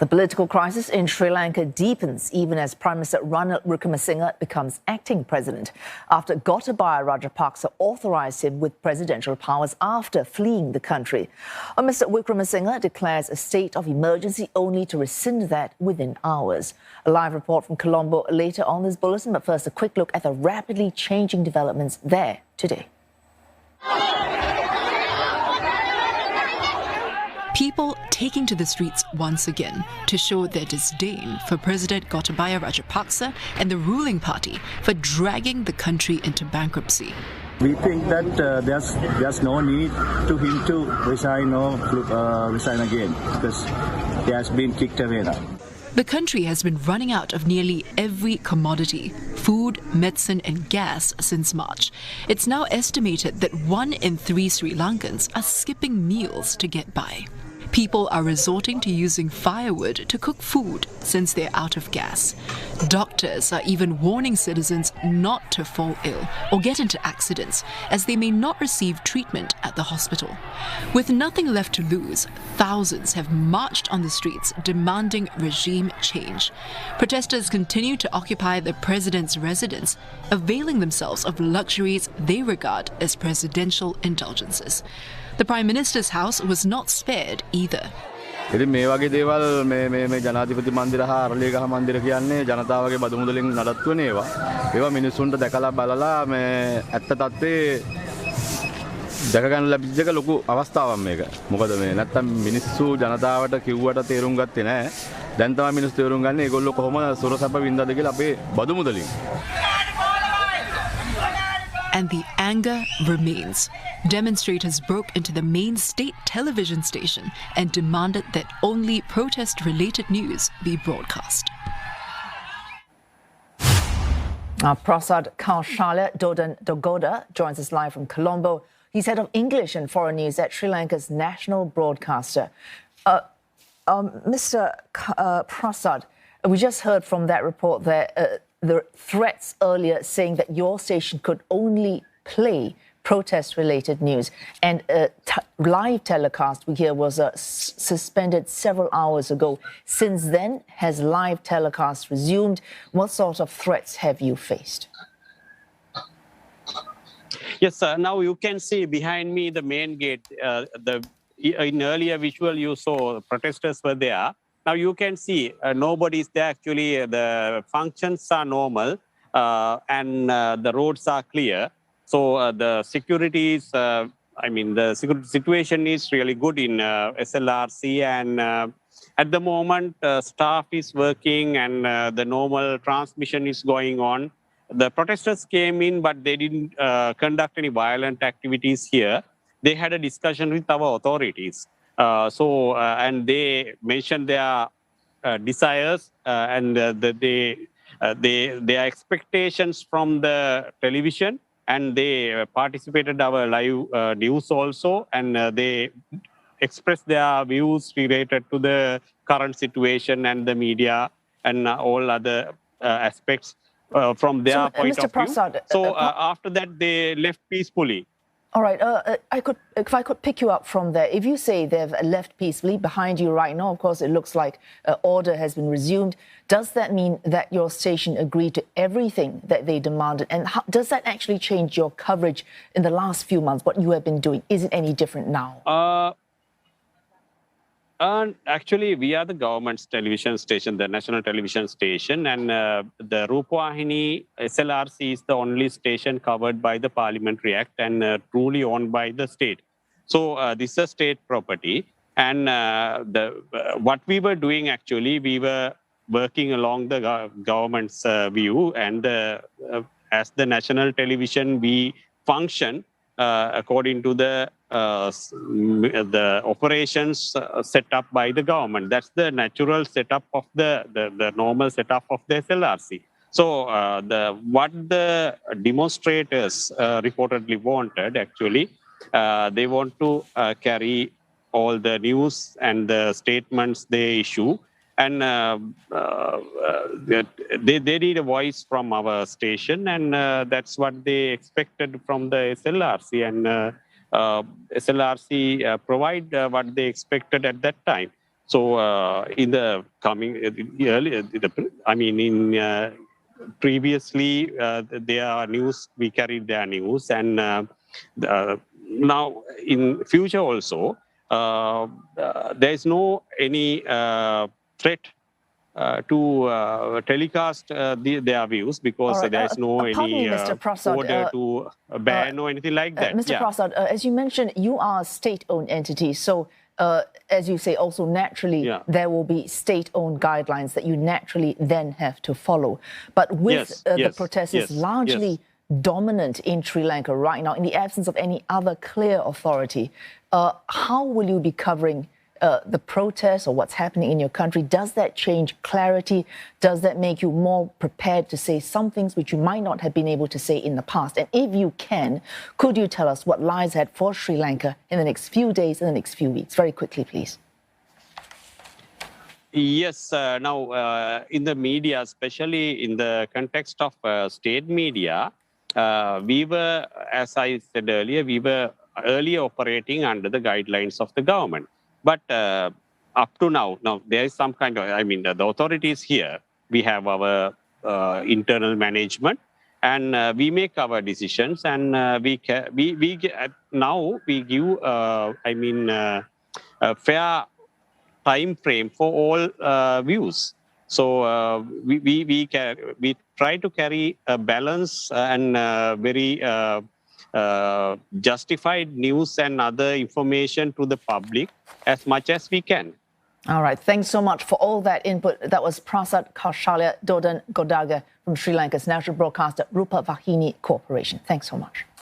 The political crisis in Sri Lanka deepens even as Prime Minister Ranil Wickremesinghe becomes acting president after Gotabaya Rajapaksa authorised him with presidential powers after fleeing the country. Mr Wickremesinghe declares a state of emergency only to rescind that within hours. A live report from Colombo later on this bulletin, but first a quick look at the rapidly changing developments there today. People taking to the streets once again to show their disdain for President Gotabaya Rajapaksa and the ruling party for dragging the country into bankruptcy. We think that there's no need to him to resign or resign again because he has been kicked away now. The country has been running out of nearly every commodity, food, medicine and gas since March. It's now estimated that 1 in 3 Sri Lankans are skipping meals to get by. People are resorting to using firewood to cook food since they're out of gas. Doctors are even warning citizens not to fall ill or get into accidents as they may not receive treatment at the hospital. With nothing left to lose, thousands have marched on the streets demanding regime change. Protesters continue to occupy the president's residence, availing themselves of luxuries they regard as presidential indulgences. The Prime Minister's house was not spared either. ඉතින් මේ වගේ දේවල් මේ ජනාධිපති මන්දිර හා අරලියගහ මන්දිර කියන්නේ ජනතාවගේ බදු මුදලින් නඩත්තු වෙන ඒවා. ඒවා මිනිස්සුන්ට දැකලා බලලා මේ ඇත්ත තත්ත්වේ දැක ගන්න ලැබිච්ච එක ලොකු අවස්ථාවක් මේක. මොකද මේ නැත්තම් මිනිස්සු ජනතාවට කිව්වට තේරුම් ගත්තේ නැහැ. දැන් තමයි මිනිස්සු තේරුම් ගන්නේ ඒගොල්ලෝ කොහොම සුරසප්ප වින්දාද කියලා අපේ බදු මුදලින්. And the anger remains. Demonstrators broke into the main state television station and demanded that only protest-related news be broadcast. Prasad Kaushale Dogoda joins us live from Colombo. He's head of English and foreign news at Sri Lanka's national broadcaster. Mr. Prasad, we just heard from that report that the threats earlier saying that your station could only play protest-related news, and live telecast we hear was suspended several hours ago. Since then, has live telecast resumed? What sort of threats have you faced? Yes, sir. Now you can see behind me the main gate. In earlier visual you saw protesters were there. Now you can see nobody is there. Actually, the functions are normal and the roads are clear. So the security is, the security situation is really good in SLRC, and at the moment staff is working and the normal transmission is going on. The protesters came in, but they didn't conduct any violent activities here. They had a discussion with our authorities. And they mentioned their desires and their expectations from the television, and they participated our live news also, and they expressed their views related to the current situation and the media and all other aspects from their point Mr. of Prasad, view. So after that, they left peacefully. All right, if I could pick you up from there. If you say they've left peacefully, behind you right now, of course, it looks like order has been resumed. Does that mean that your station agreed to everything that they demanded? And does that actually change your coverage in the last few months, what you have been doing? Is it any different now? Actually, we are the government's television station, the national television station, and the Rupawahini SLRC is the only station covered by the Parliamentary Act and truly owned by the state. So this is a state property, and what we were doing actually, we were working along the government's view, and as the national television, we function according to the operations set up by the government. That's the natural setup of the normal setup of the SLRC. So what the demonstrators reportedly wanted, actually, they want to carry all the news and the statements they issue, and they need a voice from our station, and that's what they expected from the SLRC, and SLRC provide what they expected at that time. So in the coming early, previously their news, we carried their news, and now in future also there is no any threat to telecast their views, because right, there is no pardon any me, Mr. Prasad, order to ban or anything like that. Mr. Prasad, as you mentioned, you are a state-owned entity, so as you say, also naturally there will be state-owned guidelines that you naturally then have to follow. But with the protests largely dominant in Sri Lanka right now, in the absence of any other clear authority, how will you be covering the protests or what's happening in your country? Does that change clarity? Does that make you more prepared to say some things which you might not have been able to say in the past? And if you can, could you tell us what lies ahead for Sri Lanka in the next few days, in the next few weeks? Very quickly, please. Yes, now in the media, especially in the context of state media, we were, as I said earlier, we were earlier operating under the guidelines of the government. But up to now there is some kind of, the authorities here, we have our internal management, and we make our decisions, and now we give, a fair time frame for all views. So we try to carry a balance and very justified news and other information to the public as much as we can. All right. Thanks so much for all that input. That was Prasad Kaushalya Dodan Godaga from Sri Lanka's national broadcaster Rupa Vahini Corporation. Thanks so much.